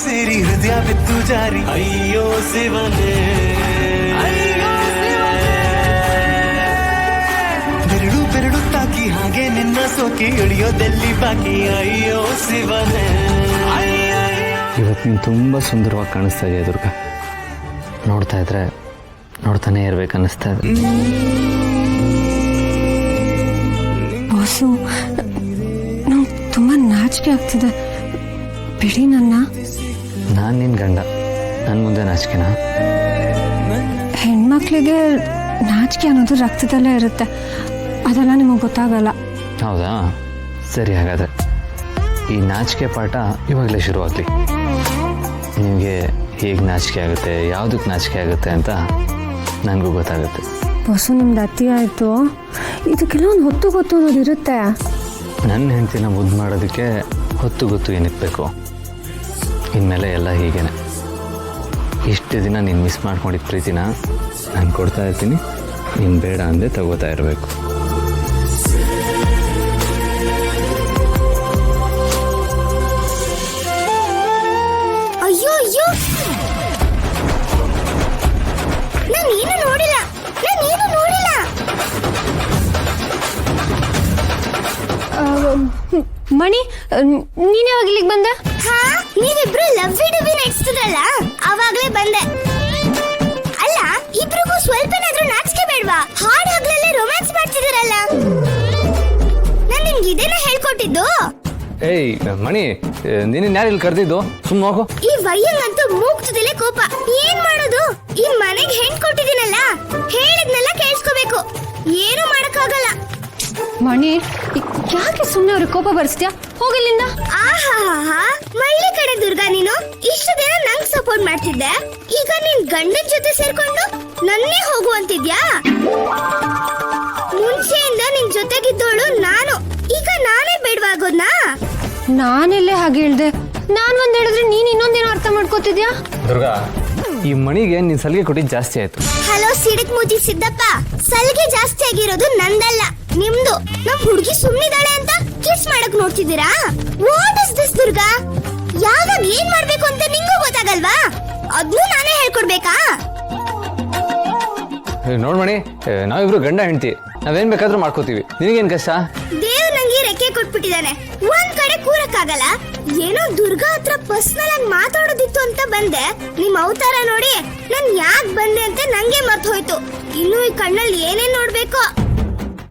ಸೇರಿ ಹೃದಯ ಬಿತ್ತು ಜಾರಿ ಅಯ್ಯೋ ಶಿವನೇ ಬೆರಡು ಬೆರಡು ತಾಕಿ ಹಾಗೆ ನಿನ್ನ ಸೋಕಿ ಇಳಿಯೋದೆಲ್ಲಿ ಬಾಕಿ ಅಯ್ಯೋ ಶಿವನೇ. ಇವತ್ತು ನೀನು ತುಂಬ ಸುಂದರವಾಗಿ ಕಾಣಿಸ್ತಾ ಇದೆಯಾ ದುರ್ಗಾ. ನೋಡ್ತಾ ಇದ್ರೆ ನೋಡ್ತಾನೆ ಇರ್ಬೇಕು ಅನ್ನಿಸ್ತಾ ಇದೆ. ಬಾಸು, ನಂಗೆ ತುಂಬ ನಾಚಿಕೆ ಆಗ್ತಿದೆ, ಬಿಡಿ ನನ್ನ. ನಾನು ನಿನ್ನ ಗಂಡ, ನನ್ನ ಮುಂದೆ ನಾಚಿಕೆನಾ? ಹೆಣ್ಮಕ್ಳಿಗೆ ನಾಚಿಕೆ ಅನ್ನೋದು ರಕ್ತದಲ್ಲೇ ಇರುತ್ತೆ, ಅದೆಲ್ಲ ನಿಮಗೆ ಗೊತ್ತಾಗಲ್ಲ. ಹೌದಾ, ಸರಿ. ಹಾಗಾದರೆ ಈ ನಾಚಿಕೆ ಪಾಠ ಇವಾಗಲೇ ಶುರುವಾಗಲಿ. ನಿಮಗೆ ಹೇಗೆ ನಾಚಿಕೆ ಆಗುತ್ತೆ, ಯಾವುದಕ್ಕೆ ನಾಚಿಕೆ ಆಗುತ್ತೆ ಅಂತ ನನಗೂ ಗೊತ್ತಾಗುತ್ತೆ. ಬಾಸು, ನಿಮ್ದು ಅತಿ ಆಯಿತು. ಇದಕ್ಕೆಲ್ಲ ಒಂದು ಹೊತ್ತು ಗೊತ್ತು ಅನ್ನೋದು ಇರುತ್ತೆ. ನನ್ನ ಹೆಂಡತಿನ ಮುದ್ದು ಮಾಡೋದಕ್ಕೆ ಹೊತ್ತು ಗೊತ್ತು ಏನಕ್ಕೆ ಬೇಕು? ಇನ್ಮೇಲೆ ಎಲ್ಲ ಹೀಗೇನೆ. ಇಷ್ಟು ದಿನ ನೀನು ಮಿಸ್ ಮಾಡ್ಕೊಂಡಿದ್ದ ಪ್ರೀತಿನ ನಾನು ಕೊಡ್ತಾ ಇರ್ತೀನಿ, ನೀನು ಬೇಡ ಅಂದೆ ತಗೋತಾ ಇರಬೇಕು. ಅಯ್ಯೋ ಅಯ್ಯೋ, ನಾನೇನು ನೋಡಿಲ್ಲ. ಮಣಿ, ನೀನ್ ಯಾವಾಗ ಇಲ್ಲಿಗೆ ಬಂದೆ? ಹಾ, ನೀವಿಬ್ರು ಲವ್ವಿ ಡಬ್ಬಿ ನಡೆಸ್ತಿದ್ರಲ್ಲ, ಅವಾಗ್ಲೇ ಬಂದೆ. ಅಲ್ಲ, ಇಬ್ರಿಗೂ ಸ್ವಲ್ಪನಾದ್ರೂ ನಾಚಿಕೆ ಬೇಡ್ವಾ? ಹಾಡ್ ಹಗ್ಲಲ್ಲೇ ರೊಮ್ಯಾನ್ಸ್ ಮಾಡ್ತಿದ್ದೀರಲ್ಲ. ನಾನ್ ನಿಮ್ಗೆ ಇದೇನ ಹೇಳ್ಕೊಟ್ಟಿದ್ದು? ಏಯ್ ಮಣಿ, ನೀನು ಯಾರು ಇಲ್ಲಿ ಕರೆದಿದ್ದು? ಸುಮ್ಮನೆ ಹೋಗು. ಈ ವಯ್ಯಂಗಂತೂ ಮೂಗ್ತದಿಲ್ಲ ಕೋಪ. ಏನ್ ಮಾಡೋದು? ಈ ಮನೆಗೆ ಹೆಣ್ ಕೊಟ್ಟಿದ್ದೀನಲ್ಲ, ಹೇಳಿದ್ನೆಲ್ಲ ಕೇಳಿಸ್ಕೋಬೇಕು. ಏನು ಮಾಡಕ್ಕಾಗಲ್ಲ. ಮಣಿ, ಯಾಕೆ ಸುಮ್ಮನೆ ಅವ್ರಿಗೆ ಕೋಪ ಬರ್ಸ್ತೀಯಾ? ಹೋಗಿಲ್ಲಿಂದ. ಆಹಾ, ಮಳ್ಳಿ ಕಡೆ ದುರ್ಗಾ, ನೀನು ಇಷ್ಟು ದಿನ ನಂಗ್ ಸಪೋರ್ಟ್ ಮಾಡ್ತಿದ್ದೆ, ಈಗ ನಿನ್ ಗಂಡನ್ ಜೊತೆ ಸೇರ್ಕೊಂಡು ನನ್ನೇ ಹೋಗು ಅಂತಿದ್ಯಾ? ಮುಂಚೆಯಿಂದ ನಿನ್ ಜೊತೆಗಿದ್ದೋಳು ನಾನು, ಈಗ ನಾನೇ ಬೇಡವಾಗೋದ್ನಾ? ನಾನೆಲ್ಲೇ ಹಾಗೆ ಹೇಳ್ದೆ? ನಾನ್ ಒಂದ್ ಹೇಳಿದ್ರೆ ನೀನ್ ಇನ್ನೊಂದೇನೋ ಅರ್ಥ ಮಾಡ್ಕೋತಿದ್ಯಾ? ದುರ್ಗಾ, ಈ ಮಣಿಗೆ ನೀನು ಸಲಿಗೆ ಕೊಟ್ಟಿದ್ದು ಜಾಸ್ತಿ ಆಯ್ತು. ಹಲೋ ಸಿಡಕ್ ಮೂಜಿ ಸಿದ್ದಪ್ಪ, ಸಲಿಗೆ ಜಾಸ್ತಿ ಆಗಿರೋದು ನಂದಲ್ಲ, ನಿಮ್ದು. ನಮ್ ಹುಡುಗಿ ಸುಮ್ನಿದಾಳೆ ಅಂತ ಕಿಸ್ ಮಾಡಕ್ ನೋಡ್ತಿದ್ದೀರಾ? What is this Durga? ಯಾವಾಗ ಏನ್ ಮಾಡ್ಬೇಕು ಅಂತ ನಿಂಗೂ ಗೊತ್ತಾಗಲ್ವಾ? ಅದ್ನೂ ನಾನೇ ಹೇಳ್ಕೊಡ್ಬೇಕಾ? ನೋಡ್ ಮಣಿ, ನಾವಿಬ್ರು ಗಂಡ ಹೆಂಡತಿ, ನಾವೇನ್ ಬೇಕಾದ್ರೂ ಮಾಡ್ಕೋತೀವಿ. ನಿನಗೇನ್ ಕಷ್ಟ? ದೇವ್ ನಂಗೆ ರೆಕ್ಕೆ ಕೊಟ್ಬಿಟ್ಟಿದ್ದಾನೆ, ಒಂದ್ ಕಡೆ ಕೂರಕ್ಕಾಗಲ್ಲ. ಏನೋ ದುರ್ಗಾ ಹತ್ರ ಪರ್ಸನಲ್ ಆಗಿ ಮಾತಾಡೋದಿತ್ತು ಅಂತ ಬಂದೆ. ನಿಮ್ ಅವತಾರ ನೋಡಿ ನಾನ್ ಯಾಕೆ ಬಂದೆ ಅಂತ ನಂಗೆ ಮರ್ತ್ ಹೋಯ್ತು. ಇನ್ನು ಈ ಕಣ್ಣಲ್ಲಿ ಏನೇನ್ ನೋಡ್ಬೇಕೋ.